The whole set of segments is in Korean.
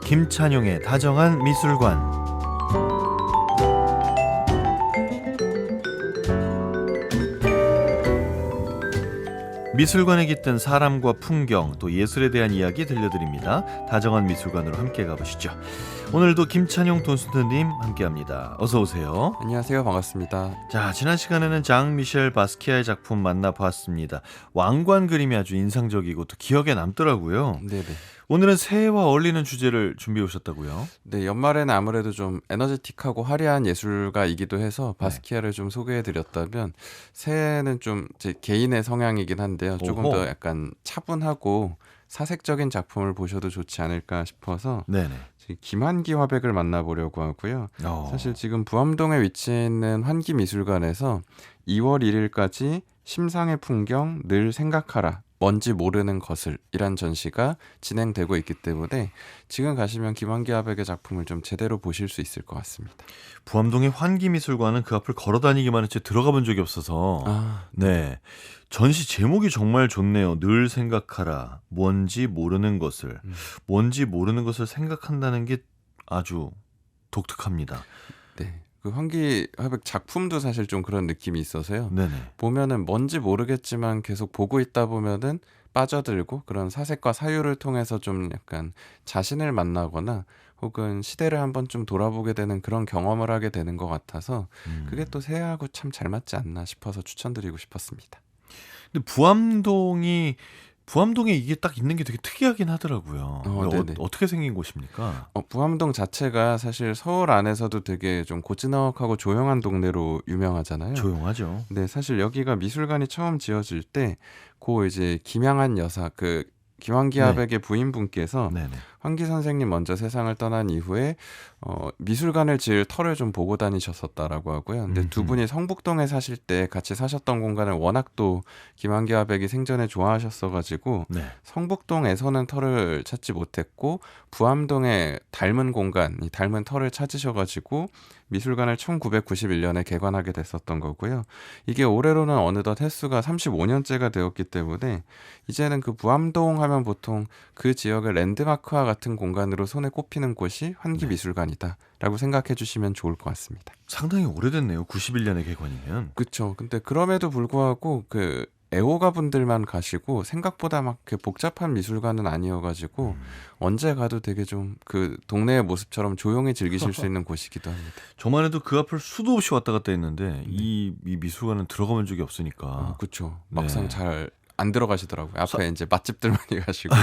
김찬용의 다정한 미술관. 미술관에 깃든 사람과 풍경, 또 예술에 대한 이야기 들려드립니다. 다정한 미술관으로 함께 가보시죠. 오늘도 김찬용 돈스트님 함께합니다. 어서 오세요. 안녕하세요. 반갑습니다. 자, 지난 시간에는 장 미셸 바스키아의 작품 만나봤습니다. 왕관 그림이 아주 인상적이고 또 기억에 남더라고요. 네네. 오늘은 새해와 어울리는 주제를 준비해 오셨다고요? 네, 연말에는 아무래도 좀 에너제틱하고 화려한 예술가이기도 해서 바스키아를 좀 소개해드렸다면 새해는 좀 제 개인의 성향이긴 한데요. 조금 오호. 더 약간 차분하고 사색적인 작품을 보셔도 좋지 않을까 싶어서 네네. 지금 김환기 화백을 만나보려고 하고요. 사실 지금 부암동에 위치해 있는 환기미술관에서 2월 1일까지 심상의 풍경 늘 생각하라 뭔지 모르는 것을 이란 전시가 진행되고 있기 때문에 지금 가시면 김환기 화백의 작품을 좀 제대로 보실 수 있을 것 같습니다. 부암동의 환기미술관은 그 앞을 걸어 다니기만 했지 들어가 본 적이 없어서 네. 전시 제목이 정말 좋네요. 늘 생각하라. 뭔지 모르는 것을. 뭔지 모르는 것을 생각한다는 게 아주 독특합니다. 네. 그 환기 화백 작품도 사실 좀 그런 느낌이 있어서요. 네네. 보면은 뭔지 모르겠지만 계속 보고 있다 보면은 빠져들고 그런 사색과 사유를 통해서 좀 약간 자신을 만나거나 혹은 시대를 한번 좀 돌아보게 되는 그런 경험을 하게 되는 것 같아서 그게 또 새해하고 참 잘 맞지 않나 싶어서 추천드리고 싶었습니다. 근데 부암동에 이게 딱 있는 게 되게 특이하긴 하더라고요. 네네. 어떻게 생긴 곳입니까? 부암동 자체가 사실 서울 안에서도 되게 좀 고즈넉하고 조용한 동네로 유명하잖아요. 조용하죠. 네, 사실 여기가 미술관이 처음 지어질 때 고 이제 김양한 여사 그 김환기 네. 화백의 부인분께서 네네. 환기 선생님 먼저 세상을 떠난 이후에 미술관을 지을 터를 좀 보고 다니셨었다라고 하고요. 근데 두 분이 성북동에 사실 때 같이 사셨던 공간을 워낙 또 김환기 화백이 생전에 좋아하셨어가지고 네. 성북동에서는 터를 찾지 못했고 부암동에 닮은 공간, 이 닮은 터를 찾으셔가지고 미술관을 1991년에 개관하게 됐었던 거고요. 이게 올해로는 어느덧 횟수가 35년째가 되었기 때문에 이제는 그 부암동 하면 보통 그 지역의 랜드마크와 같은 공간으로 손에 꼽히는 곳이 환기미술관이다라고 생각해 주시면 좋을 것 같습니다. 상당히 오래됐네요. 91년에 개관이면. 그렇죠. 근데 그럼에도 불구하고 그 애호가 분들만 가시고 생각보다 막 그 복잡한 미술관은 아니어가지고 언제 가도 되게 좀 그 동네의 모습처럼 조용히 즐기실 수 있는 곳이기도 합니다. 저만 해도 그 앞을 수도 없이 왔다 갔다 했는데 이 미술관은 들어가 본 적이 없으니까. 그렇죠. 네. 막상 잘 안 들어가시더라고요. 앞에 이제 맛집들 많이 가시고.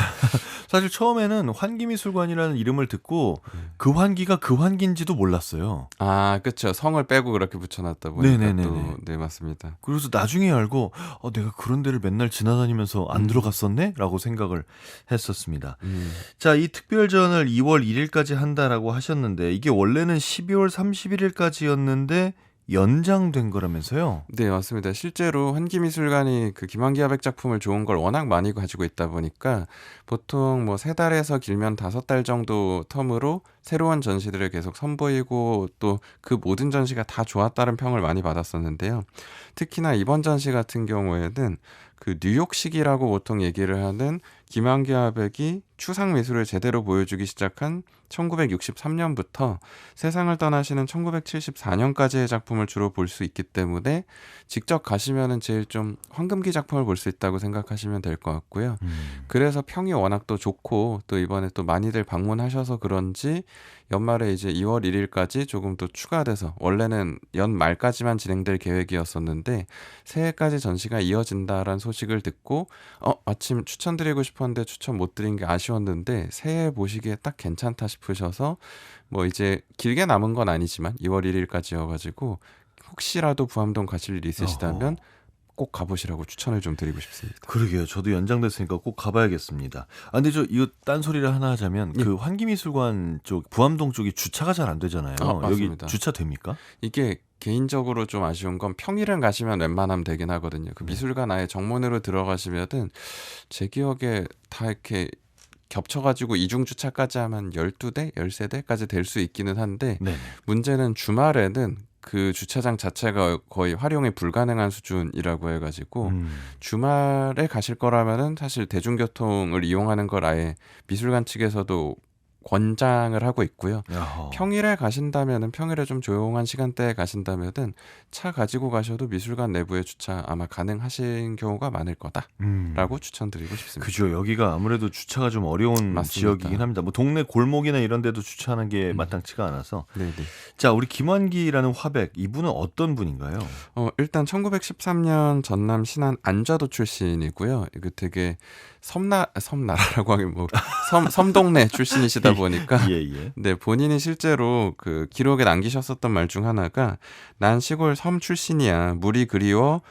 사실 처음에는 환기미술관이라는 이름을 듣고 그 환기가 그 환기인지도 몰랐어요. 그렇죠. 성을 빼고 그렇게 붙여놨다 보니까 네네네네. 또 네, 맞습니다. 그래서 나중에 알고 내가 그런 데를 맨날 지나다니면서 안 들어갔었네? 라고 생각을 했었습니다. 자, 이 특별전을 2월 1일까지 한다라고 하셨는데 이게 원래는 12월 31일까지였는데 연장된 거라면서요? 네, 맞습니다. 실제로 환기미술관이 그 김환기 화백 작품을 좋은 걸 워낙 많이 가지고 있다 보니까 보통 뭐 3달에서 길면 5달 정도 텀으로 새로운 전시들을 계속 선보이고 또 그 모든 전시가 다 좋았다는 평을 많이 받았었는데요. 특히나 이번 전시 같은 경우에는 그 뉴욕식이라고 보통 얘기를 하는 김환기 화백이 추상 미술을 제대로 보여주기 시작한 1963년부터 세상을 떠나시는 1974년까지의 작품을 주로 볼 수 있기 때문에 직접 가시면은 제일 좀 황금기 작품을 볼 수 있다고 생각하시면 될 것 같고요. 그래서 평이 워낙 또 좋고 또 이번에 또 많이들 방문하셔서 그런지 연말에 이제 2월 1일까지 조금 또 추가돼서 원래는 연말까지만 진행될 계획이었었는데 새해까지 전시가 이어진다라는 소식을 듣고 마침 추천드리고 싶었는데 추천 못 드린 게 아쉬웠는데 새해 보시기에 딱 괜찮다 싶으셔서 뭐 이제 길게 남은 건 아니지만 2월 1일까지여가지고 혹시라도 부암동 가실 일 있으시다면 꼭 가보시라고 추천을 좀 드리고 싶습니다. 그러게요. 저도 연장됐으니까 꼭 가봐야겠습니다. 근데 이거 딴소리를 하나 하자면 그 환기미술관 쪽 부암동 쪽이 주차가 잘 안 되잖아요. 여기 맞습니다. 주차 됩니까? 이게 개인적으로 좀 아쉬운 건 평일은 가시면 웬만하면 되긴 하거든요. 그 미술관 아예 정문으로 들어가시면은 제 기억에 다 이렇게 겹쳐가지고 이중 주차까지 하면 12대, 13대까지 될 수 있기는 한데 네. 문제는 주말에는 그 주차장 자체가 거의 활용이 불가능한 수준이라고 해가지고 주말에 가실 거라면은 사실 대중교통을 이용하는 걸 아예 미술관 측에서도 권장을 하고 있고요. 야호. 평일에 가신다면은 평일에 좀 조용한 시간대에 가신다면은 차 가지고 가셔도 미술관 내부에 주차 아마 가능하신 경우가 많을 거다라고 추천드리고 싶습니다. 그죠. 여기가 아무래도 주차가 좀 어려운 맞습니다. 지역이긴 합니다. 뭐 동네 골목이나 이런 데도 주차하는 게 마땅치가 않아서. 네네. 자, 우리 김환기라는 화백, 이분은 어떤 분인가요? 일단 1913년 전남 신안 안좌도 출신이고요. 이거 되게 섬나라라고 하긴 뭐 섬동네 출신이시다 보니까 예. 네, 본인이 실제로 그 기록에 남기셨었던 말 중 하나가 난 시골 섬 출신이야. 묻이 그리워서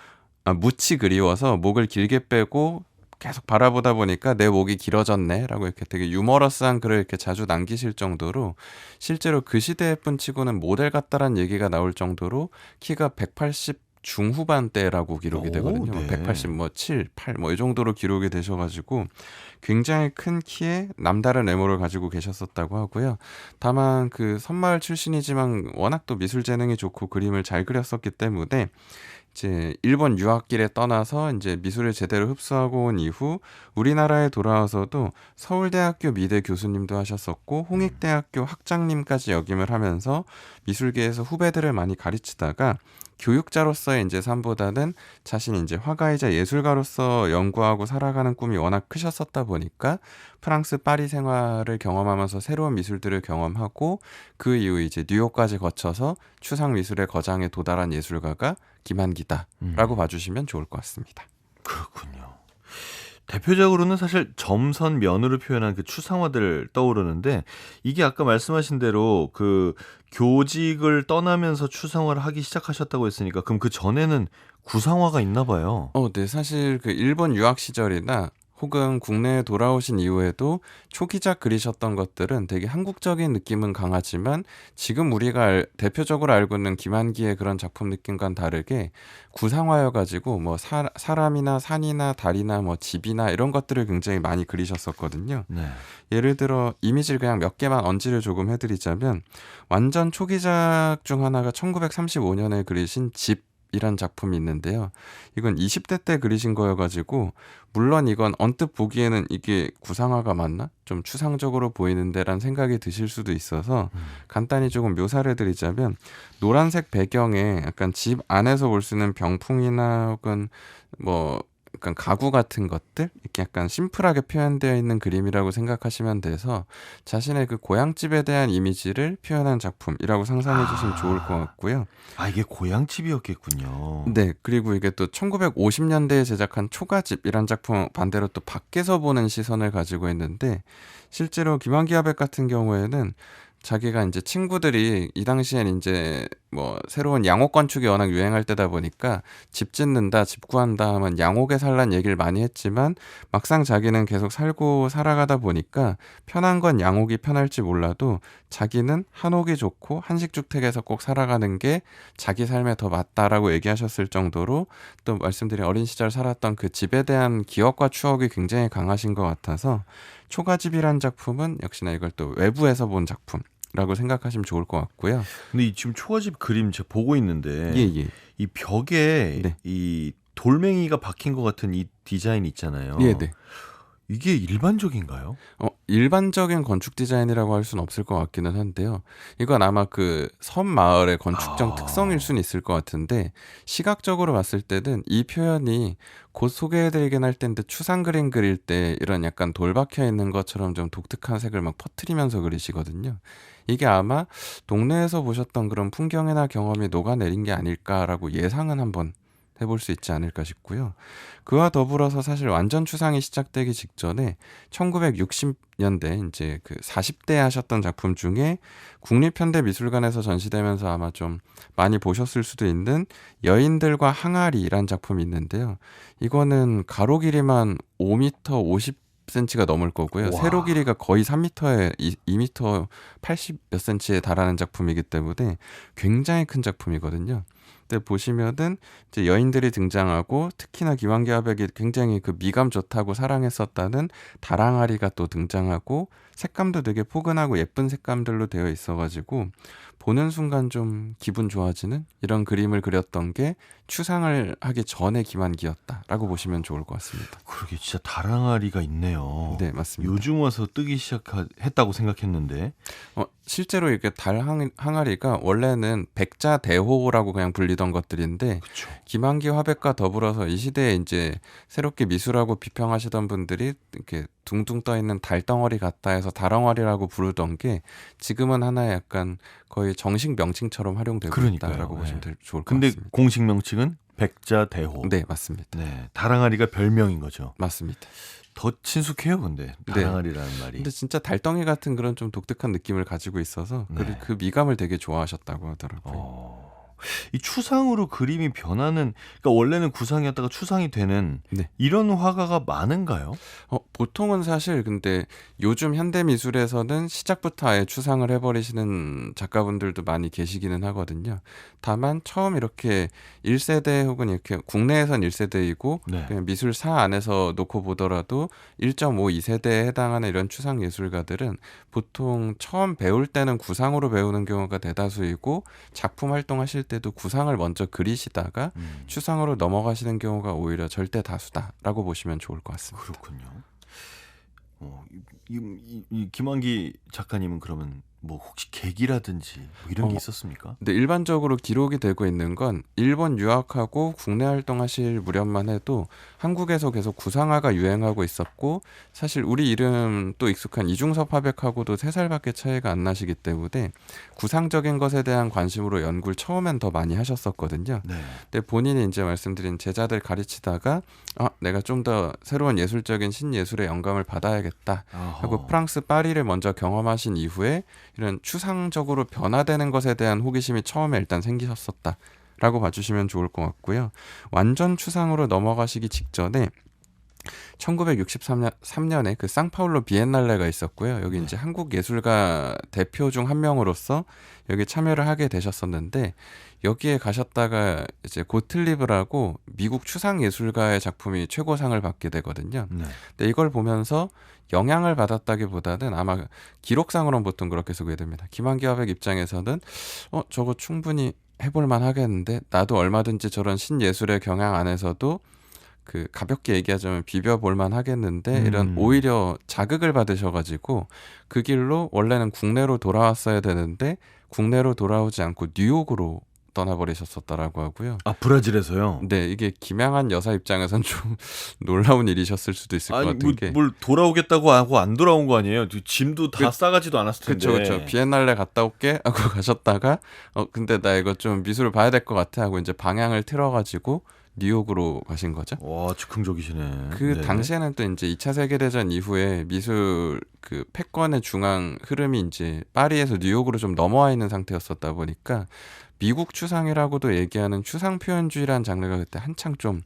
목을 길게 빼고 계속 바라보다 보니까 내 목이 길어졌네 라고 이렇게 되게 유머러스한 글을 이렇게 자주 남기실 정도로 실제로 그 시대의 분 치고는 모델 같다란 얘기가 나올 정도로 키가 180 중후반대라고 기록이 되거든요. 네. 180 뭐 7, 8 뭐 이 정도로 기록이 되셔가지고 굉장히 큰 키에 남다른 외모를 가지고 계셨었다고 하고요. 다만 그 섬마을 출신이지만 워낙 또 미술 재능이 좋고 그림을 잘 그렸었기 때문에 이제 일본 유학길에 떠나서 이제 미술을 제대로 흡수하고 온 이후 우리나라에 돌아와서도 서울대학교 미대 교수님도 하셨었고 홍익대학교 학장님까지 역임을 하면서 미술계에서 후배들을 많이 가르치다가 교육자로서의 이제 삶보다는 자신이 이제 화가이자 예술가로서 연구하고 살아가는 꿈이 워낙 크셨었다 보니까 프랑스 파리 생활을 경험하면서 새로운 미술들을 경험하고 그 이후 이제 뉴욕까지 거쳐서 추상 미술의 거장에 도달한 예술가가 김환기다라고 봐주시면 좋을 것 같습니다. 그렇군요. 대표적으로는 사실 점선 면으로 표현한 그 추상화들 떠오르는데 이게 아까 말씀하신 대로 그 교직을 떠나면서 추상화를 하기 시작하셨다고 했으니까 그럼 그 전에는 구상화가 있나 봐요. 네, 사실 그 일본 유학 시절이나 혹은 국내에 돌아오신 이후에도 초기작 그리셨던 것들은 되게 한국적인 느낌은 강하지만 지금 우리가 대표적으로 알고 있는 김환기의 그런 작품 느낌과는 다르게 구상화여가지고 뭐 사람이나 산이나 달이나 뭐 집이나 이런 것들을 굉장히 많이 그리셨었거든요. 네. 예를 들어 이미지를 그냥 몇 개만 언지를 조금 해드리자면 완전 초기작 중 하나가 1935년에 그리신 이란 작품이 있는데요. 이건 20대 때 그리신 거여가지고 물론 이건 언뜻 보기에는 이게 구상화가 맞나? 좀 추상적으로 보이는데 라는 생각이 드실 수도 있어서 간단히 조금 묘사를 해드리자면 노란색 배경에 약간 집 안에서 볼 수 있는 병풍이나 혹은 뭐 약간 가구 같은 것들 이렇게 약간 심플하게 표현되어 있는 그림이라고 생각하시면 돼서 자신의 그 고향집에 대한 이미지를 표현한 작품이라고 상상해 주시면 좋을 것 같고요. 이게 고향집이었겠군요. 네, 그리고 이게 또 1950년대에 제작한 초가집이란 작품 반대로 또 밖에서 보는 시선을 가지고 있는데 실제로 김환기 화백 같은 경우에는 자기가 이제 친구들이 이 당시엔 이제 뭐 새로운 양옥 건축이 워낙 유행할 때다 보니까 집 짓는다, 집 구한다 하면 양옥에 살란 얘기를 많이 했지만 막상 자기는 계속 살고 살아가다 보니까 편한 건 양옥이 편할지 몰라도 자기는 한옥이 좋고 한식주택에서 꼭 살아가는 게 자기 삶에 더 맞다라고 얘기하셨을 정도로 또 말씀드린 어린 시절 살았던 그 집에 대한 기억과 추억이 굉장히 강하신 것 같아서 초가집이란 작품은 역시나 이걸 또 외부에서 본 작품라고 생각하시면 좋을 것 같고요. 근데 이 지금 초가집 그림 제가 보고 있는데 예. 이 벽에 네. 이 돌멩이가 박힌 것 같은 이 디자인 있잖아요. 네. 이게 일반적인가요? 일반적인 건축 디자인이라고 할 수는 없을 것 같기는 한데요. 이건 아마 그 섬 마을의 건축적 특성일 수는 있을 것 같은데 시각적으로 봤을 때는 이 표현이 곧 소개해드리긴 할 텐데 추상 그림 그릴 때 이런 약간 돌 박혀 있는 것처럼 좀 독특한 색을 막 퍼뜨리면서 그리시거든요. 이게 아마 동네에서 보셨던 그런 풍경이나 경험이 녹아내린 게 아닐까라고 예상은 한번 해볼 수 있지 않을까 싶고요. 그와 더불어서 사실 완전 추상이 시작되기 직전에 1960년대 이제 그 40대 하셨던 작품 중에 국립현대미술관에서 전시되면서 아마 좀 많이 보셨을 수도 있는 여인들과 항아리란 작품이 있는데요. 이거는 가로 길이만 5m 50cm가 넘을 거고요. 와. 세로 길이가 거의 3m에 2m 80 몇 cm에 달하는 작품이기 때문에 굉장히 큰 작품이거든요. 근데 보시면은 이제 여인들이 등장하고 특히나 김한기 화백이 굉장히 그 미감 좋다고 사랑했었다는 다랑아리가 또 등장하고 색감도 되게 포근하고 예쁜 색감들로 되어 있어가지고 보는 순간 좀 기분 좋아지는 이런 그림을 그렸던 게 추상을 하기 전에 김한기였다라고 보시면 좋을 것 같습니다. 그러게 진짜 다랑아리가 있네요. 네, 맞습니다. 요즘 와서 뜨기 시작했다고 생각했는데. 실제로 이렇게 달 항아리가 원래는 백자대호라고 그냥 불리던 것들인데 그쵸. 김한기 화백과 더불어서 이 시대에 이제 새롭게 미술하고 비평하시던 분들이 이렇게 둥둥 떠 있는 달덩어리 같다 해서 다랑아리라고 부르던 게 지금은 하나의 약간 거의 정식 명칭처럼 활용되고 그러니까요. 있다라고 네. 보시면 좋을 것 근데 같습니다. 공식 명칭은 백자대호. 네, 맞습니다. 네, 다랑아리가 별명인 거죠. 맞습니다. 더 친숙해요, 근데 다랑아리라는 말이. 근데 진짜 달덩이 같은 그런 좀 독특한 느낌을 가지고 있어서 네. 그 미감을 되게 좋아하셨다고 하더라고요. 이 추상으로 그림이 변하는, 그러니까 원래는 구상이었다가 추상이 되는 네. 이런 화가가 많은가요? 보통은 사실 근데 요즘 현대 미술에서는 시작부터 아예 추상을 해버리시는 작가분들도 많이 계시기는 하거든요. 다만 처음 이렇게 1세대 혹은 이렇게 국내에선 1세대이고 네. 그냥 미술사 안에서 놓고 보더라도 1.5, 2세대에 해당하는 이런 추상 예술가들은 보통 처음 배울 때는 구상으로 배우는 경우가 대다수이고 작품 활동하실 때도 구상을 먼저 그리시다가 추상으로 넘어가시는 경우가 오히려 절대 다수다라고 보시면 좋을 것 같습니다. 그렇군요. 이 김한기 작가님은 그러면 뭐 혹시 계기라든지 뭐 이런 게 있었습니까? 근데 일반적으로 기록이 되고 있는 건 일본 유학하고 국내 활동하실 무렵만 해도 한국에서 계속 구상화가 유행하고 있었고 사실 우리 이름 또 익숙한 이중섭 화백하고도 3살밖에 차이가 안 나시기 때문에 구상적인 것에 대한 관심으로 연구를 처음엔 더 많이 하셨었거든요. 네. 근데 본인이 이제 말씀드린 제자들 가르치다가 내가 좀 더 새로운 예술적인 신예술의 영감을 받아야겠다 하고 프랑스 파리를 먼저 경험하신 이후에 이런 추상적으로 변화되는 것에 대한 호기심이 처음에 일단 생기셨었다라고 봐주시면 좋을 것 같고요. 완전 추상으로 넘어가시기 직전에 1963년에 그 상파울로 비엔날레가 있었고요. 여기 이제 한국 예술가 대표 중 한 명으로서 여기 참여를 하게 되셨었는데 여기에 가셨다가 이제 고틀리브라고 미국 추상 예술가의 작품이 최고상을 받게 되거든요. 네. 근데 이걸 보면서 영향을 받았다기보다는 아마 기록상으로는 보통 그렇게 소개됩니다. 김한기 화백 입장에서는 저거 충분히 해볼만 하겠는데 나도 얼마든지 저런 신예술의 경향 안에서도 그 가볍게 얘기하자면 비벼볼만 하겠는데 이런 오히려 자극을 받으셔가지고 그 길로 원래는 국내로 돌아왔어야 되는데 국내로 돌아오지 않고 뉴욕으로 떠나버리셨었다라고 하고요. 브라질에서요? 네, 이게 김양한 여사 입장에선 좀 놀라운 일이셨을 수도 있을 것 같은 게. 뭘 돌아오겠다고 하고 안 돌아온 거 아니에요? 짐도 다 싸가지도 않았을 텐데. 그렇죠. 비엔날레 갔다 올게 하고 가셨다가 근데 나 이거 좀 미술을 봐야 될 것 같아 하고 이제 방향을 틀어가지고 뉴욕으로 가신 거죠. 와, 즉흥적이시네. 그 네. 당시에는 또 이제 2차 세계대전 이후에 미술 그 패권의 중앙 흐름이 이제 파리에서 뉴욕으로 좀 넘어와 있는 상태였었다 보니까 미국 추상이라고도 얘기하는 추상 표현주의라는 장르가 그때 한창 좀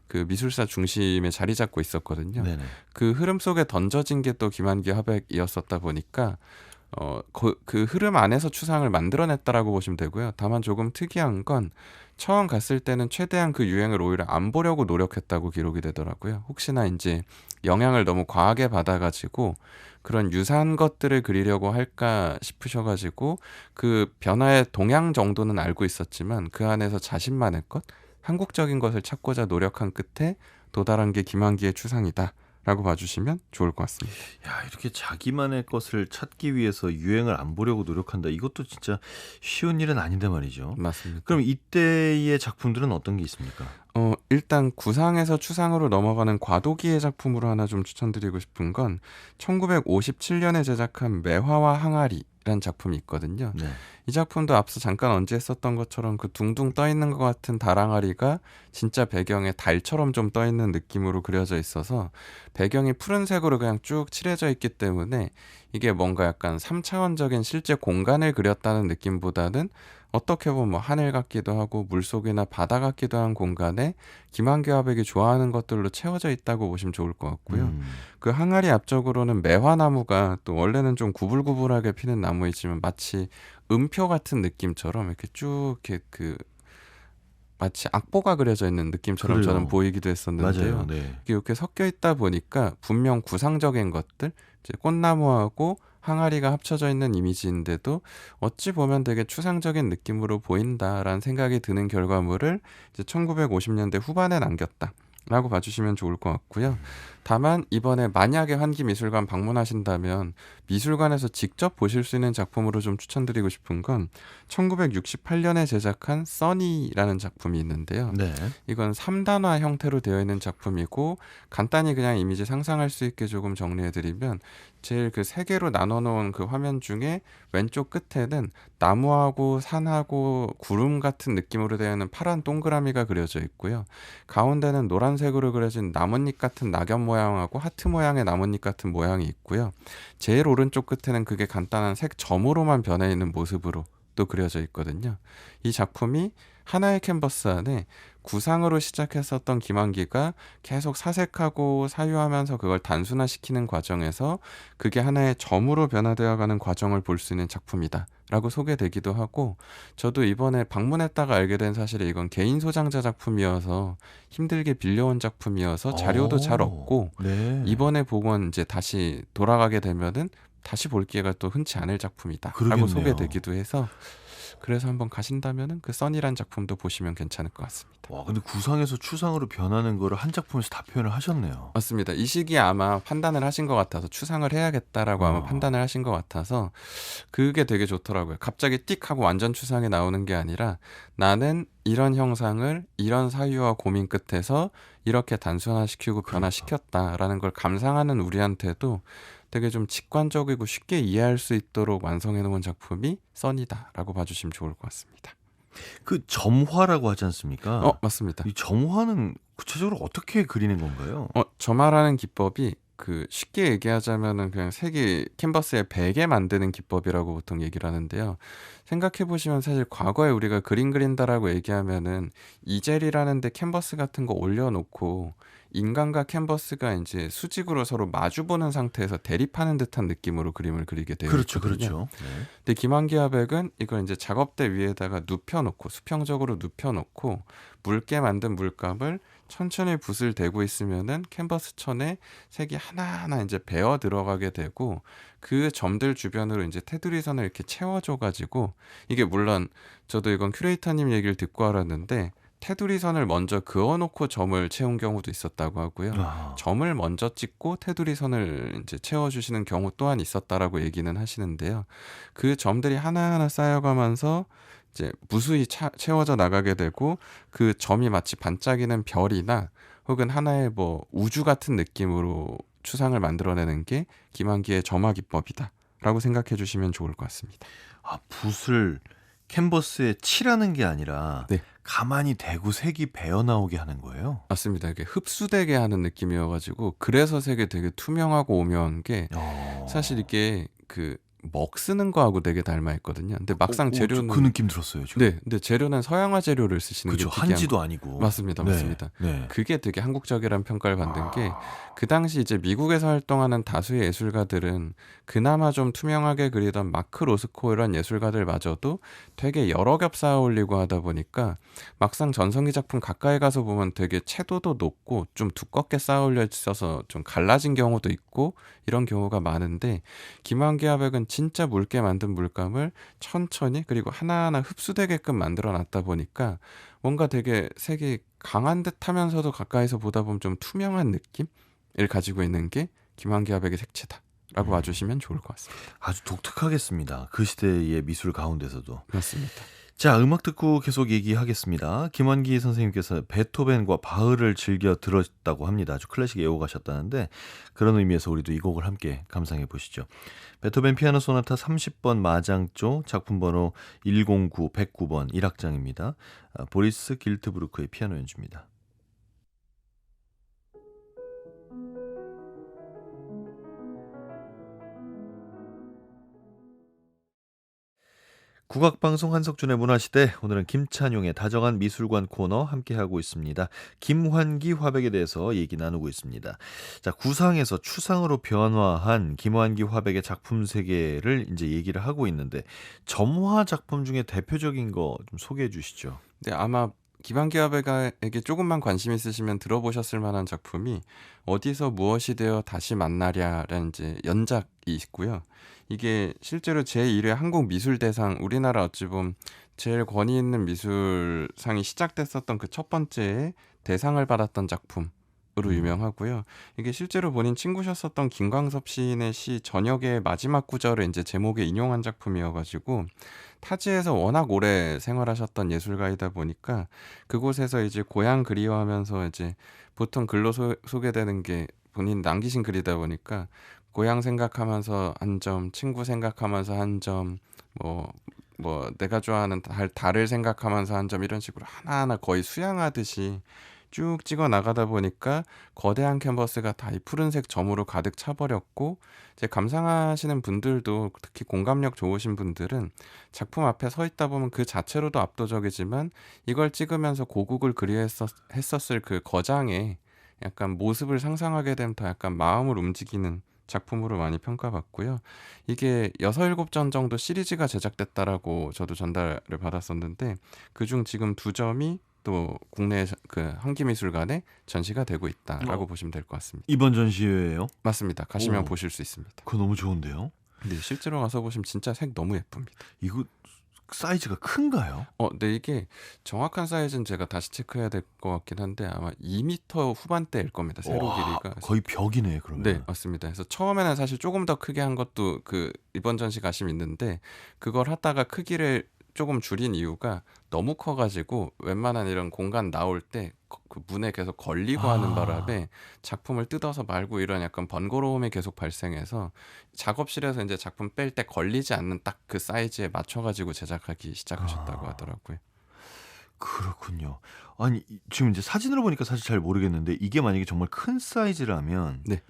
그 미술사 중심에 자리 잡고 있었거든요. 네네. 그 흐름 속에 던져진 게 또 김한기 화백이었었다 보니까 그 흐름 안에서 추상을 만들어냈다라고 보시면 되고요. 다만 조금 특이한 건 처음 갔을 때는 최대한 그 유행을 오히려 안 보려고 노력했다고 기록이 되더라고요. 혹시나 이제 영향을 너무 과하게 받아가지고 그런 유사한 것들을 그리려고 할까 싶으셔가지고 그 변화의 동향 정도는 알고 있었지만 그 안에서 자신만의 것, 한국적인 것을 찾고자 노력한 끝에 도달한 게 김한기의 추상이다. 라고 봐주시면 좋을 것 같습니다. 야, 이렇게 자기만의 것을 찾기 위해서 유행을 안 보려고 노력한다. 이것도 진짜 쉬운 일은 아닌데 말이죠. 맞습니다. 그럼 이때의 작품들은 어떤 게 있습니까? 일단 구상에서 추상으로 넘어가는 과도기의 작품으로 하나 좀 추천드리고 싶은 건 1957년에 제작한 매화와 항아리라는 작품이 있거든요. 네. 이 작품도 앞서 잠깐 언제했었던 것처럼 그 둥둥 떠 있는 것 같은 달항아리가 진짜 배경에 달처럼 좀 떠 있는 느낌으로 그려져 있어서 배경이 푸른색으로 그냥 쭉 칠해져 있기 때문에 이게 뭔가 약간 3차원적인 실제 공간을 그렸다는 느낌보다는 어떻게 보면 뭐 하늘 같기도 하고 물속이나 바다 같기도 한 공간에 김한기 화백이 좋아하는 것들로 채워져 있다고 보시면 좋을 것 같고요. 그 항아리 앞쪽으로는 매화나무가 또 원래는 좀 구불구불하게 피는 나무이지만 마치 음표 같은 느낌처럼 이렇게 쭉 이렇게 그 마치 악보가 그려져 있는 느낌처럼 그래요. 저는 보이기도 했었는데요. 맞아요. 네. 이렇게 섞여 있다 보니까 분명 구상적인 것들, 이제 꽃나무하고 항아리가 합쳐져 있는 이미지인데도 어찌 보면 되게 추상적인 느낌으로 보인다라는 생각이 드는 결과물을 이제 1950년대 후반에 남겼다라고 봐주시면 좋을 것 같고요. 다만 이번에 만약에 환기미술관 방문하신다면 미술관에서 직접 보실 수 있는 작품으로 좀 추천드리고 싶은 건 1968년에 제작한 써니라는 작품이 있는데요. 네. 이건 3단화 형태로 되어 있는 작품이고 간단히 그냥 이미지 상상할 수 있게 조금 정리해드리면 제일 그 세 개로 나눠놓은 그 화면 중에 왼쪽 끝에는 나무하고 산하고 구름 같은 느낌으로 되어 있는 파란 동그라미가 그려져 있고요. 가운데는 노란색으로 그려진 나뭇잎 같은 낙엽 모양하고 하트 모양의 나뭇잎 같은 모양이 있고요. 제일 오른쪽 끝에는 그게 간단한 색 점으로만 변해 있는 모습으로 또 그려져 있거든요. 이 작품이 하나의 캔버스 안에 구상으로 시작했었던 김환기가 계속 사색하고 사유하면서 그걸 단순화시키는 과정에서 그게 하나의 점으로 변화되어가는 과정을 볼 수 있는 작품이다 라고 소개되기도 하고, 저도 이번에 방문했다가 알게 된 사실이 이건 개인 소장자 작품이어서 힘들게 빌려온 작품이어서 자료도 잘 없고 네. 이번에 보건 이제 다시 돌아가게 되면은 다시 볼 기회가 또 흔치 않을 작품이다 라고 그러겠네요. 소개되기도 해서, 그래서 한번 가신다면은 그 써니란 작품도 보시면 괜찮을 것 같습니다. 와, 근데 구상에서 추상으로 변하는 거를 한 작품에서 다 표현을 하셨네요. 맞습니다. 이 시기에 아마 판단을 하신 것 같아서 추상을 해야겠다라고 아마 어. 판단을 하신 것 같아서 그게 되게 좋더라고요. 갑자기 띡 하고 완전 추상이 나오는 게 아니라 나는 이런 형상을 이런 사유와 고민 끝에서 이렇게 단순화시키고 변화시켰다라는 걸 감상하는 우리한테도 되게 좀 직관적이고 쉽게 이해할 수 있도록 완성해 놓은 작품이 써니다라고 봐주시면 좋을 것 같습니다. 그 점화라고 하지 않습니까? 맞습니다. 이 점화는 구체적으로 어떻게 그리는 건가요? 점화라는 기법이 그 쉽게 얘기하자면은 그냥 색이 캔버스에 배게 만드는 기법이라고 보통 얘기를 하는데요. 생각해 보시면 사실 과거에 우리가 그림 그린다라고 얘기하면은 이젤이라는 데 캔버스 같은 거 올려놓고 인간과 캔버스가 이제 수직으로 서로 마주보는 상태에서 대립하는 듯한 느낌으로 그림을 그리게 되어 그렇죠, 있거든요. 그렇죠. 네. 근데 김환기 화백은 이걸 이제 작업대 위에다가 눕혀놓고 수평적으로 눕혀놓고 묽게 만든 물감을 천천히 붓을 대고 있으면은 캔버스 천에 색이 하나하나 이제 배어 들어가게 되고 그 점들 주변으로 이제 테두리 선을 이렇게 채워줘가지고, 이게 물론 저도 이건 큐레이터님 얘기를 듣고 알았는데 테두리 선을 먼저 그어놓고 점을 채운 경우도 있었다고 하고요. 아, 점을 먼저 찍고 테두리 선을 이제 채워주시는 경우 또한 있었다라고 얘기는 하시는데요. 그 점들이 하나하나 쌓여가면서 이제 무수히 채워져 나가게 되고 그 점이 마치 반짝이는 별이나 혹은 하나의 뭐 우주 같은 느낌으로 추상을 만들어내는 게 김환기의 점화 기법이다라고 생각해 주시면 좋을 것 같습니다. 아, 붓을 캔버스에 칠하는 게 아니라 네. 가만히 대고 색이 배어 나오게 하는 거예요? 맞습니다. 이게 흡수되게 하는 느낌이어가지고 그래서 색이 되게 투명하고 오묘한 게, 사실 이게 그 먹 쓰는 거하고 되게 닮아 있거든요. 근데 막상 재료는 그 느낌 들었어요, 지금. 네, 근데 재료는 서양화 재료를 쓰시는 게 그죠. 특이한 한지도 아니고. 맞습니다, 네, 맞습니다. 네. 그게 되게 한국적이라는 평가를 받는 게, 아, 그 당시 이제 미국에서 활동하는 다수의 예술가들은 그나마 좀 투명하게 그리던 마크 로스코 이런 예술가들마저도 되게 여러 겹 쌓아 올리고 하다 보니까 막상 전성기 작품 가까이 가서 보면 되게 채도도 높고 좀 두껍게 쌓아 올려 있어서 좀 갈라진 경우도 있고 이런 경우가 많은데, 김환기 화백은 진짜 묽게 만든 물감을 천천히 그리고 하나하나 흡수되게끔 만들어 놨다 보니까 뭔가 되게 색이 강한 듯 하면서도 가까이서 보다 보면 좀 투명한 느낌을 가지고 있는 게 김환기 화백의 색채다라고 봐주시면 좋을 것 같습니다. 아주 독특하겠습니다. 그 시대의 미술 가운데서도. 맞습니다. 자, 음악 듣고 계속 얘기하겠습니다. 김환기 선생님께서 베토벤과 바흐를 즐겨 들었다고 합니다. 아주 클래식 애호가셨다는데 그런 의미에서 우리도 이 곡을 함께 감상해 보시죠. 베토벤 피아노 소나타 30번 마장조 작품 번호 109 109번 1악장입니다. 보리스 길트브루크의 피아노 연주입니다. 국악방송 한석준의 문화시대, 오늘은 김찬용의 다정한 미술관 코너 함께하고 있습니다. 김환기 화백에 대해서 얘기 나누고 있습니다. 자, 구상에서 추상으로 변화한 김환기 화백의 작품 세계를 이제 얘기를 하고 있는데 점화 작품 중에 대표적인 거 좀 소개해 주시죠. 네, 아마 김한기화백에게 조금만 관심 있으시면 들어보셨을 만한 작품이 어디서 무엇이 되어 다시 만나랴라는 이제 연작이 있고요. 이게 실제로 제1회 한국미술대상, 우리나라 어찌 보면 제일 권위 있는 미술상이 시작됐었던 그 첫 번째에 대상을 받았던 작품으로 유명하고요. 이게 실제로 본인 친구셨었던 김광섭 시인의 시 저녁의 마지막 구절을 이제 제목에 인용한 작품이어가지고, 타지에서 워낙 오래 생활하셨던 예술가이다 보니까 그곳에서 이제 고향 그리워하면서 이제 보통 글로 소개되는 게 본인 남기신 글이다 보니까 고향 생각하면서 한 점, 친구 생각하면서 한 점, 내가 좋아하는 달을 생각하면서 한 점, 이런 식으로 하나하나 거의 수양하듯이 쭉 찍어 나가다 보니까 거대한 캔버스가 다 이 푸른색 점으로 가득 차버렸고, 이제 감상하시는 분들도 특히 공감력 좋으신 분들은 작품 앞에 서 있다 보면 그 자체로도 압도적이지만 이걸 찍으면서 고국을 그리워했었을 그 거장의 약간 모습을 상상하게 되면 더 약간 마음을 움직이는 작품으로 많이 평가받고요. 이게 6, 7전 정도 시리즈가 제작됐다라고 저도 전달을 받았었는데, 그중 지금 2점이 또 국내 그 한기미술관에 전시가 되고 있다라고 보시면 될 것 같습니다. 이번 전시회예요? 맞습니다. 가시면 오. 보실 수 있습니다. 그거 너무 좋은데요? 네, 실제로 가서 보시면 진짜 색 너무 예쁩니다. 이거 사이즈가 큰가요? 네, 이게 정확한 사이즈는 제가 다시 체크해야 될 것 같긴 한데 아마 2m 후반대일 겁니다. 세로 와, 길이가. 거의 벽이네 그러면. 네, 맞습니다. 그래서 처음에는 사실 조금 더 크게 한 것도 그 이번 전시 가시면 있는데, 그걸 하다가 크기를 조금 줄인 이유가 너무 커가지고 웬만한 이런 공간 나올 때 그 문에 계속 걸리고 하는 바람에 작품을 뜯어서 말고 이런 약간 번거로움이 계속 발생해서 작업실에서 이제 작품 뺄 때 걸리지 않는 딱 그 사이즈에 맞춰가지고 제작하기 시작하셨다고 하더라고요. 그렇군요. 아니 지금 이제 사진으로 보니까 사실 잘 모르겠는데 이게 만약에 정말 큰 사이즈라면 네.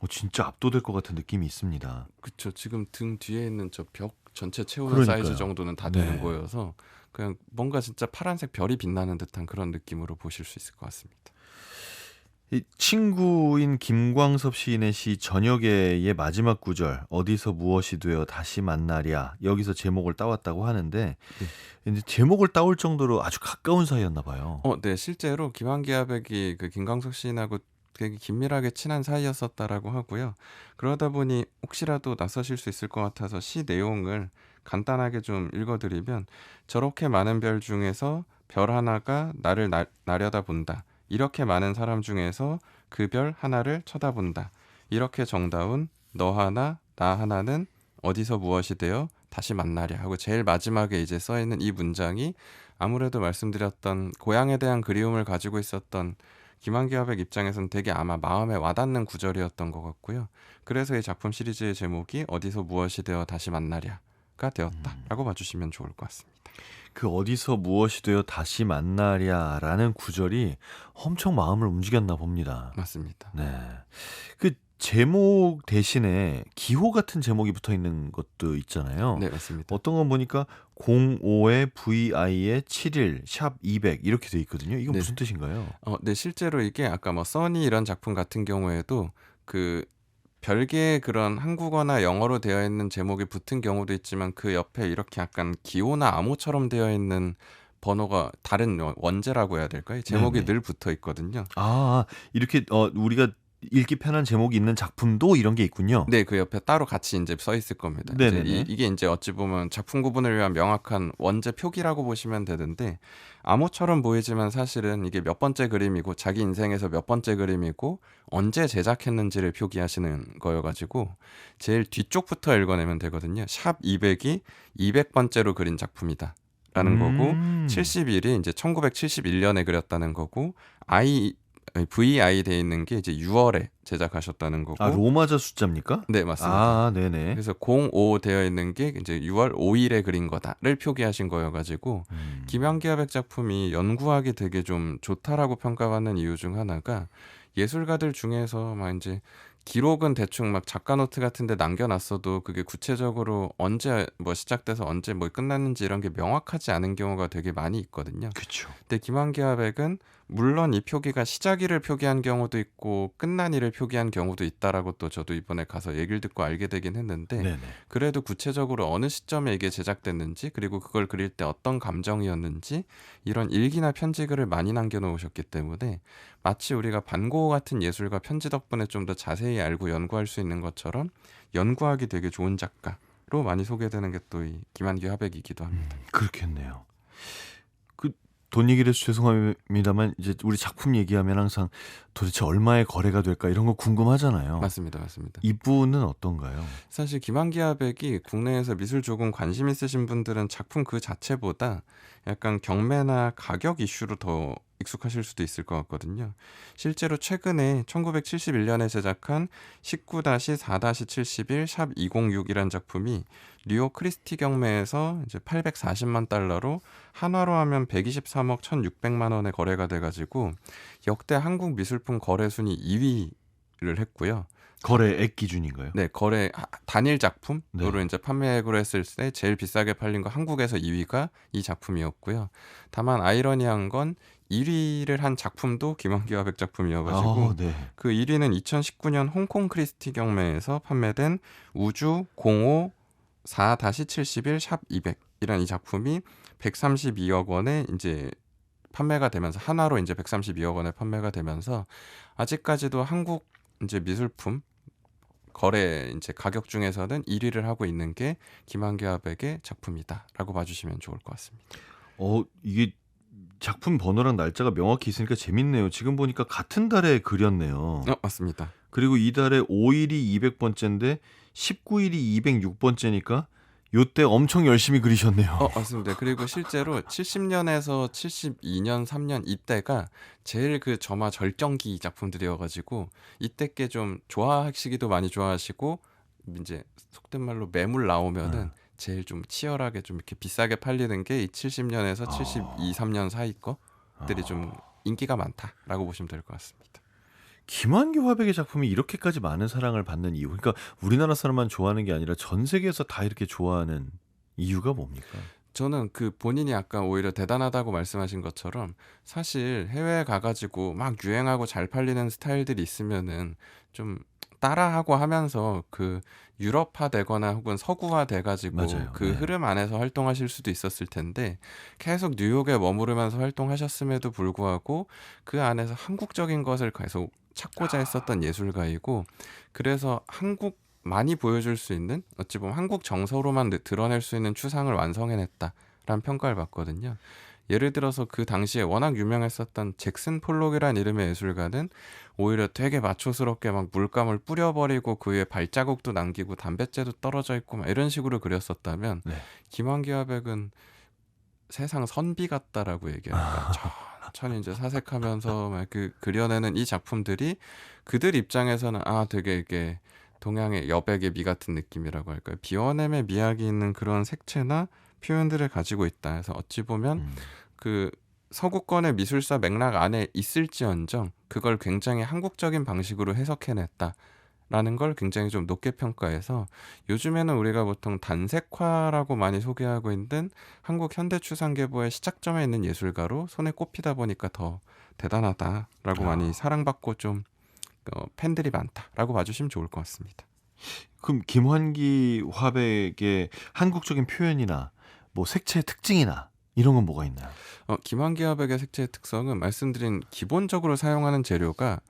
진짜 압도될 것 같은 느낌이 있습니다. 그쵸. 지금 등 뒤에 있는 저 벽 전체 채우는 그러니까요. 사이즈 정도는 다 되는 네. 거여서 그냥 뭔가 진짜 파란색 별이 빛나는 듯한 그런 느낌으로 보실 수 있을 것 같습니다. 이 친구인 김광섭 시인의 시 저녁의 마지막 구절, 어디서 무엇이 되어 다시 만나랴, 여기서 제목을 따왔다고 하는데 이제 제목을 따올 정도로 아주 가까운 사이였나 봐요. 네, 실제로 김한기화백이 그 김광석 시인하고 되게 긴밀하게 친한 사이였었다라고 하고요. 그러다 보니 혹시라도 낯서실 수 있을 것 같아서 시 내용을 간단하게 좀 읽어드리면, 저렇게 많은 별 중에서 별 하나가 나를 나려다본다. 이렇게 많은 사람 중에서 그 별 하나를 쳐다본다. 이렇게 정다운 너 하나 나 하나는 어디서 무엇이 되어 다시 만나랴 하고 제일 마지막에 이제 써있는 이 문장이 아무래도 말씀드렸던 고향에 대한 그리움을 가지고 있었던 김한기화백 입장에서는 되게 아마 마음에 와닿는 구절이었던 것 같고요. 그래서 이 작품 시리즈의 제목이 어디서 무엇이 되어 다시 만나랴가 되었다라고 봐주시면 좋을 것 같습니다. 그 어디서 무엇이 되어 다시 만나랴라는 구절이 엄청 마음을 움직였나 봅니다. 맞습니다. 네. 그 제목 대신에 기호 같은 제목이 붙어 있는 것도 있잖아요. 네, 맞습니다. 어떤 건 보니까 05에 VI에 71, 샵 200 이렇게 돼 있거든요. 이건 네. 무슨 뜻인가요? 네, 실제로 이게 아까 뭐 써니 이런 작품 같은 경우에도 그 별개의 그런 한국어나 영어로 되어 있는 제목이 붙은 경우도 있지만 그 옆에 이렇게 약간 기호나 암호처럼 되어 있는 번호가 다른 원제라고 해야 될까요? 제목이 네네. 늘 붙어 있거든요. 이렇게 우리가 읽기 편한 제목이 있는 작품도 이런 게 있군요. 네, 그 옆에 따로 같이 이제 써 있을 겁니다. 이제 네네네. 이게 이제 어찌 보면 작품 구분을 위한 명확한 원제 표기라고 보시면 되는데, 암호처럼 보이지만 사실은 이게 몇 번째 그림이고 자기 인생에서 몇 번째 그림이고 언제 제작했는지를 표기하시는 거여가지고 제일 뒤쪽부터 읽어내면 되거든요. 샵 200이 200번째로 그린 작품이다 라는 거고, 71이 이제 1971년에 그렸다는 거고, VI 돼 있는 게 이제 6월에 제작하셨다는 거고. 로마자 숫자입니까? 네, 맞습니다. 네네. 그래서 05 되어 있는 게 이제 6월 5일에 그린 거다를 표기하신 거여가지고 김한기화백 작품이 연구하기 되게 좀 좋다라고 평가받는 이유 중 하나가, 예술가들 중에서 막 이제 기록은 대충 막 작가 노트 같은데 남겨놨어도 그게 구체적으로 언제 뭐 시작돼서 언제 뭐 끝났는지 이런 게 명확하지 않은 경우가 되게 많이 있거든요. 그렇죠. 근데 김한기화백은 물론 이 표기가 시작일을 표기한 경우도 있고 끝난 일을 표기한 경우도 있다라고 또 저도 이번에 가서 얘기를 듣고 알게 되긴 했는데 네네. 그래도 구체적으로 어느 시점에 이게 제작됐는지 그리고 그걸 그릴 때 어떤 감정이었는지 이런 일기나 편지글을 많이 남겨놓으셨기 때문에 마치 우리가 반고흐 같은 예술가 편지 덕분에 좀 더 자세히 알고 연구할 수 있는 것처럼 연구하기 되게 좋은 작가로 많이 소개되는 게 또 이 김한규 화백이기도 합니다. 그렇겠네요. 그 돈 얘기를 해서 죄송합니다만 이제 우리 작품 얘기하면 항상 도대체 얼마의 거래가 될까 이런 거 궁금하잖아요. 맞습니다, 맞습니다. 이분은 어떤가요? 사실 김한기 화백이 국내에서 미술 조금 관심 있으신 분들은 작품 그 자체보다 약간 경매나 가격 이슈로 더 익숙하실 수도 있을 것 같거든요. 실제로 최근에 1971년에 제작한 19-4-71 샵 206이란 작품이 뉴욕 크리스티 경매에서 이제 840만 달러로 한화로 하면 123억 1,600만 원에 거래가 돼가지고 역대 한국 미술품 거래 순위 2위를 했고요. 거래액 기준인가요? 네, 거래 단일 작품으로 네. 이제 판매액으로 했을 때 제일 비싸게 팔린 거 한국에서 2위가 이 작품이었고요. 다만 아이러니한 건 1위를 한 작품도 김한기 화백 작품이어가지고 네. 그 1위는 2019년 홍콩 크리스티 경매에서 판매된 우주 05 4-71 샵 200이란 이 작품이 132억 원에 이제 판매가 되면서 한화로 이제 132억 원에 판매가 되면서 아직까지도 한국 이제 미술품 거래 이제 가격 중에서는 1위를 하고 있는 게 김한기 화백의 작품이다라고 봐주시면 좋을 것 같습니다. 이게 작품 번호랑 날짜가 명확히 있으니까 재밌네요. 지금 보니까 같은 달에 그렸네요. 맞습니다. 그리고 이달에 5일이 200번째인데 19일이 206번째니까 요때 엄청 열심히 그리셨네요. 맞습니다. 그리고 실제로 70년에서 72년, 3년 이때가 제일 그 점화 절정기 작품들이어가지고 이때 게 좀 좋아하시기도 많이 좋아하시고 이제 속된 말로 매물 나오면은 제일 좀 치열하게 좀 이렇게 비싸게 팔리는 게 이 70년에서 72, 3년 사이 것들이 좀 인기가 많다라고 보시면 될 것 같습니다. 김한규 화백의 작품이 이렇게까지 많은 사랑을 받는 이유, 그러니까 우리나라 사람만 좋아하는 게 아니라 전 세계에서 다 이렇게 좋아하는 이유가 뭡니까? 저는 그 본인이 아까 오히려 대단하다고 말씀하신 것처럼 사실 해외에 가가지고 막 유행하고 잘 팔리는 스타일들이 있으면은 좀 따라하고 하면서 그 유럽화 되거나 혹은 서구화 돼가지고 맞아요. 그 네. 흐름 안에서 활동하실 수도 있었을 텐데 계속 뉴욕에 머무르면서 활동하셨음에도 불구하고 그 안에서 한국적인 것을 계속 찾고자 했었던 예술가이고 그래서 한국 많이 보여줄 수 있는 어찌 보면 한국 정서로만 드러낼 수 있는 추상을 완성해냈다라는 평가를 받거든요. 예를 들어서 그 당시에 워낙 유명했었던 잭슨 폴록이라는 이름의 예술가는 오히려 되게 마초스럽게 막 물감을 뿌려버리고 그 위에 발자국도 남기고 담뱃재도 떨어져 있고 막 이런 식으로 그렸었다면 네. 김한기 화백은 세상 선비 같다라고 얘기합니다. 천천히 이제 사색하면서 막 그려내는 이 작품들이 그들 입장에서는 되게 이게 동양의 여백의 미 같은 느낌이라고 할까요? 비워냄의 미학이 있는 그런 색채나 표현들을 가지고 있다. 해서 어찌 보면 그 서구권의 미술사 맥락 안에 있을지언정 그걸 굉장히 한국적인 방식으로 해석해냈다라는 걸 굉장히 좀 높게 평가해서 요즘에는 우리가 보통 단색화라고 많이 소개하고 있는 한국 현대추상계보의 시작점에 있는 예술가로 손에 꼽히다 보니까 더 대단하다라고 많이 사랑받고 좀 팬들이 많다라고 봐주시면 좋을 것 같습니다. 그럼 김한기 화백의 한국적인 표현이나 뭐 색채의 특징이나 이런 건 뭐가 있나요? 김한기 화백의 색채의 특성은 말씀드린 기본적으로 사용하는 재료가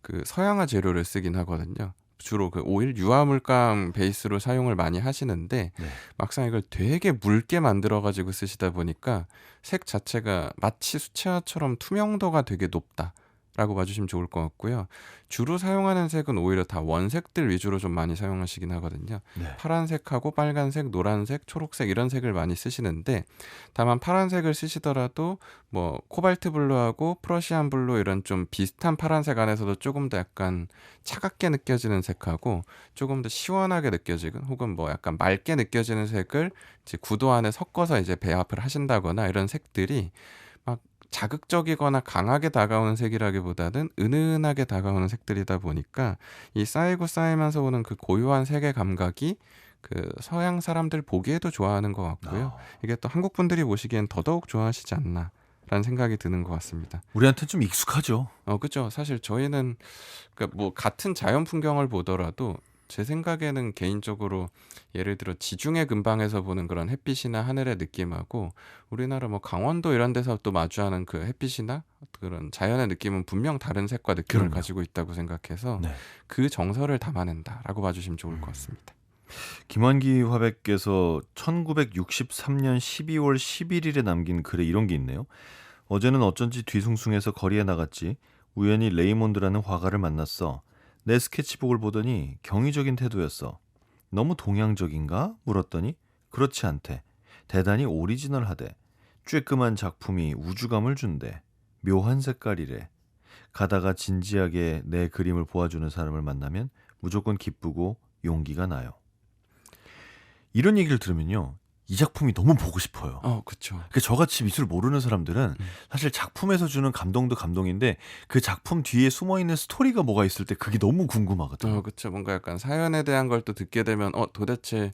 그 서양화 재료를 쓰긴 하거든요. 주로 그 오일 유화물감 베이스로 사용을 많이 하시는데 네. 막상 이걸 되게 묽게 만들어 가지고 쓰시다 보니까 색 자체가 마치 수채화처럼 투명도가 되게 높다라고 봐주시면 좋을 것 같고요. 주로 사용하는 색은 오히려 다 원색들 위주로 좀 많이 사용하시긴 하거든요. 네. 파란색하고 빨간색, 노란색, 초록색 이런 색을 많이 쓰시는데 다만 파란색을 쓰시더라도 뭐 코발트 블루하고 프러시안 블루 이런 좀 비슷한 파란색 안에서도 조금 더 약간 차갑게 느껴지는 색하고 조금 더 시원하게 느껴지는 혹은 뭐 약간 맑게 느껴지는 색을 이제 구도 안에 섞어서 이제 배합을 하신다거나 이런 색들이 막 자극적이거나 강하게 다가오는 색이라기보다는 은은하게 다가오는 색들이다 보니까 이 쌓이고 쌓이면서 오는 그 고유한 색의 감각이 그 서양 사람들 보기에도 좋아하는 것 같고요. 이게 또 한국 분들이 보시기엔 더더욱 좋아하시지 않나 라는 생각이 드는 것 같습니다. 우리한테는 좀 익숙하죠. 그죠. 사실 저희는 그러니까 뭐 같은 자연 풍경을 보더라도 제 생각에는 개인적으로 예를 들어 지중해 근방에서 보는 그런 햇빛이나 하늘의 느낌하고 우리나라 뭐 강원도 이런 데서 또 마주하는 그 햇빛이나 그런 자연의 느낌은 분명 다른 색과 느낌을 그럼요. 가지고 있다고 생각해서 네. 그 정서를 담아낸다라고 봐주시면 좋을 것 같습니다. 김환기 화백께서 1963년 12월 11일에 남긴 글에 이런 게 있네요. 어제는 어쩐지 뒤숭숭해서 거리에 나갔지. 우연히 레이몬드라는 화가를 만났어. 내 스케치북을 보더니 경이적인 태도였어. 너무 동양적인가? 물었더니 그렇지 않대. 대단히 오리지널하대. 쬐끔한 작품이 우주감을 준대. 묘한 색깔이래. 가다가 진지하게 내 그림을 보아주는 사람을 만나면 무조건 기쁘고 용기가 나요. 이런 얘기를 들으면요. 이 작품이 너무 보고 싶어요. 그쵸. 그러니까 저같이 미술 모르는 사람들은 사실 작품에서 주는 감동도 감동인데 그 작품 뒤에 숨어있는 스토리가 뭐가 있을 때 그게 너무 궁금하거든요. 그쵸. 뭔가 약간 사연에 대한 걸 또 듣게 되면 도대체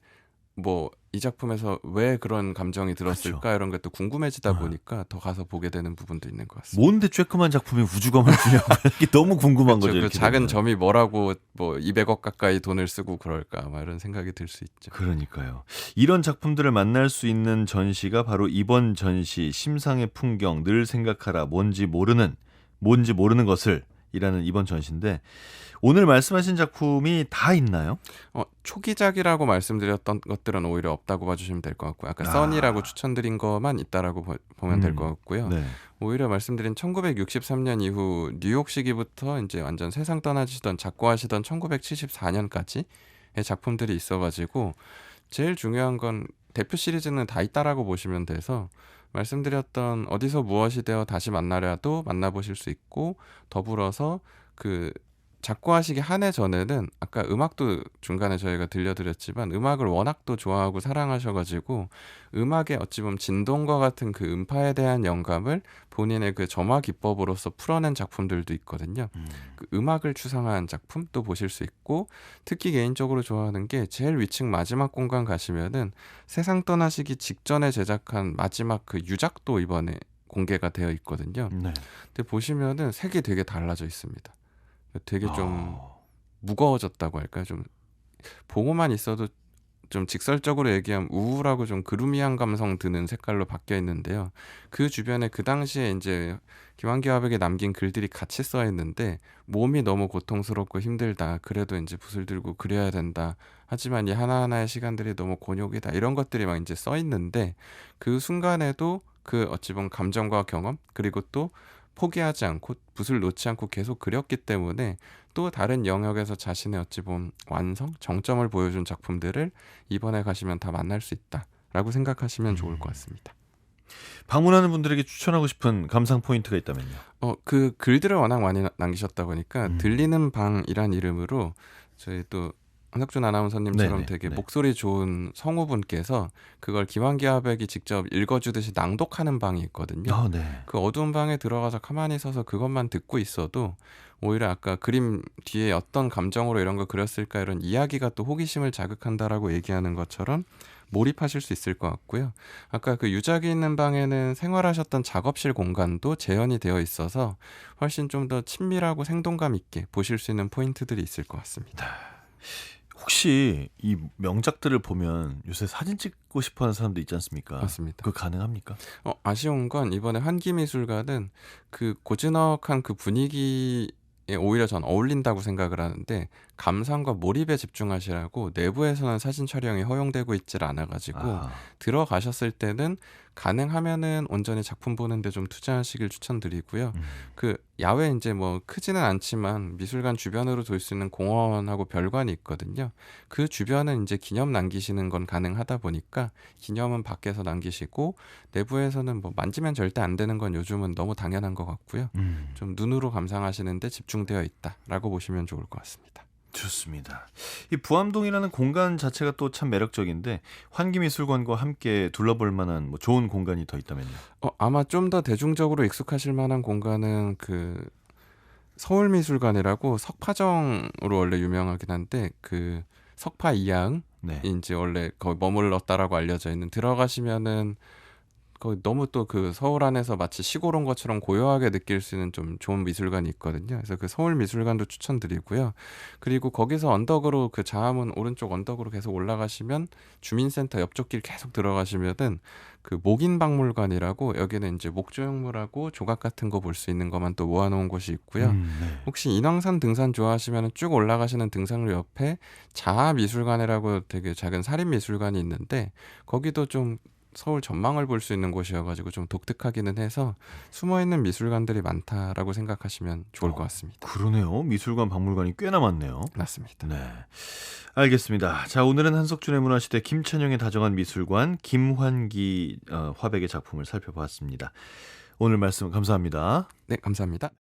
뭐 이 작품에서 왜 그런 감정이 들었을까 그쵸. 이런 게 또 궁금해지다 어. 보니까 더 가서 보게 되는 부분도 있는 것 같습니다. 뭔데 쬐끄만 작품이 우주감을 주냐고 이게 너무 궁금한 그쵸. 거죠. 그 이렇게 작은 되면. 점이 뭐라고 뭐 200억 가까이 돈을 쓰고 그럴까 막 이런 생각이 들 수 있죠. 그러니까요. 이런 작품들을 만날 수 있는 전시가 바로 이번 전시 심상의 풍경 늘 생각하라 뭔지 모르는 것을 이라는 이번 전시인데 오늘 말씀하신 작품이 다 있나요? 초기작이라고 말씀드렸던 것들은 오히려 없다고 봐주시면 될 것 같고요. 아까 써니라고 추천드린 것만 있다라고 보면 될 것 같고요. 네. 오히려 말씀드린 1963년 이후 뉴욕 시기부터 이제 완전 세상 떠나시던 작고하시던 1974년까지의 작품들이 있어가지고 제일 중요한 건 대표 시리즈는 다 있다라고 보시면 돼서 말씀드렸던 어디서 무엇이 되어 다시 만나려도 만나보실 수 있고 더불어서 그 작고하시기 한 해 전에는 아까 음악도 중간에 저희가 들려드렸지만 음악을 워낙 또 좋아하고 사랑하셔가지고 음악의 어찌 보면 진동과 같은 그 음파에 대한 영감을 본인의 그 점화 기법으로서 풀어낸 작품들도 있거든요. 그 음악을 추상화한 작품도 보실 수 있고 특히 개인적으로 좋아하는 게 제일 위층 마지막 공간 가시면은 세상 떠나시기 직전에 제작한 마지막 그 유작도 이번에 공개가 되어 있거든요. 네. 근데 보시면은 색이 되게 달라져 있습니다. 되게 좀 무거워졌다고 할까요? 좀 보고만 있어도 좀 직설적으로 얘기하면 우울하고 좀 그루미한 감성 드는 색깔로 바뀌어 있는데요. 그 주변에 그 당시에 이제 김환기 화백이 남긴 글들이 같이 써 있는데 몸이 너무 고통스럽고 힘들다. 그래도 이제 붓을 들고 그려야 된다. 하지만 이 하나하나의 시간들이 너무 곤욕이다. 이런 것들이 막 이제 써 있는데 그 순간에도 그 어찌 보면 감정과 경험 그리고 또 포기하지 않고 붓을 놓지 않고 계속 그렸기 때문에 또 다른 영역에서 자신의 어찌 보면 완성, 정점을 보여준 작품들을 이번에 가시면 다 만날 수 있다라고 생각하시면 좋을 것 같습니다. 방문하는 분들에게 추천하고 싶은 감상 포인트가 있다면요. 그 글들을 워낙 많이 남기셨다 보니까 들리는 방이란 이름으로 저희 또 한석준 아나운서님처럼 네네, 되게 네. 목소리 좋은 성우분께서 그걸 김환기 화백이 직접 읽어주듯이 낭독하는 방이 있거든요. 네. 그 어두운 방에 들어가서 가만히 서서 그것만 듣고 있어도 오히려 아까 그림 뒤에 어떤 감정으로 이런 거 그렸을까 이런 이야기가 또 호기심을 자극한다라고 얘기하는 것처럼 몰입하실 수 있을 것 같고요. 아까 그 유작이 있는 방에는 생활하셨던 작업실 공간도 재현이 되어 있어서 훨씬 좀 더 친밀하고 생동감 있게 보실 수 있는 포인트들이 있을 것 같습니다. 혹시 이 명작들을 보면 요새 사진 찍고 싶어하는 사람도 있지 않습니까? 맞습니다. 그거 가능합니까? 아쉬운 건 이번에 환기미술관은 그 고즈넉한 그 분위기에 오히려 전 어울린다고 생각을 하는데 감상과 몰입에 집중하시라고 내부에서는 사진 촬영이 허용되고 있질 않아가지고 들어가셨을 때는 가능하면은 온전히 작품 보는데 좀 투자하시길 추천드리고요. 그 야외 이제 뭐 크지는 않지만 미술관 주변으로 돌 수 있는 공원하고 별관이 있거든요. 그 주변은 이제 기념 남기시는 건 가능하다 보니까 기념은 밖에서 남기시고 내부에서는 뭐 만지면 절대 안 되는 건 요즘은 너무 당연한 것 같고요. 좀 눈으로 감상하시는데 집중되어 있다라고 보시면 좋을 것 같습니다. 좋습니다. 이 부암동이라는 공간 자체가 또 참 매력적인데 환기미술관과 함께 둘러볼 만한 뭐 좋은 공간이 더 있다면요. 아마 좀 더 대중적으로 익숙하실 만한 공간은 그 서울미술관이라고 석파정으로 원래 유명하긴 한데 그 석파 이하응인지 네. 원래 거기 머물렀다라고 알려져 있는 들어가시면은 너무 또 그 서울 안에서 마치 시골 온 것처럼 고요하게 느낄 수 있는 좀 좋은 미술관이 있거든요. 그래서 그 서울 미술관도 추천드리고요. 그리고 거기서 언덕으로 그 자하문 오른쪽 언덕으로 계속 올라가시면 주민센터 옆쪽 길 계속 들어가시면은 그 목인박물관이라고 여기는 이제 목조형물하고 조각 같은 거 볼 수 있는 것만 또 모아놓은 곳이 있고요. 네. 혹시 인왕산 등산 좋아하시면 쭉 올라가시는 등산로 옆에 자하미술관이라고 되게 작은 사립미술관이 있는데 거기도 좀 서울 전망을 볼 수 있는 곳이어가지고 좀 독특하기는 해서 숨어있는 미술관들이 많다라고 생각하시면 좋을 것 같습니다. 그러네요. 미술관, 박물관이 꽤나 많네요. 맞습니다. 네, 알겠습니다. 자, 오늘은 한석준의 문화시대 김찬영의 다정한 미술관 김환기 화백의 작품을 살펴봤습니다. 오늘 말씀 감사합니다. 네, 감사합니다.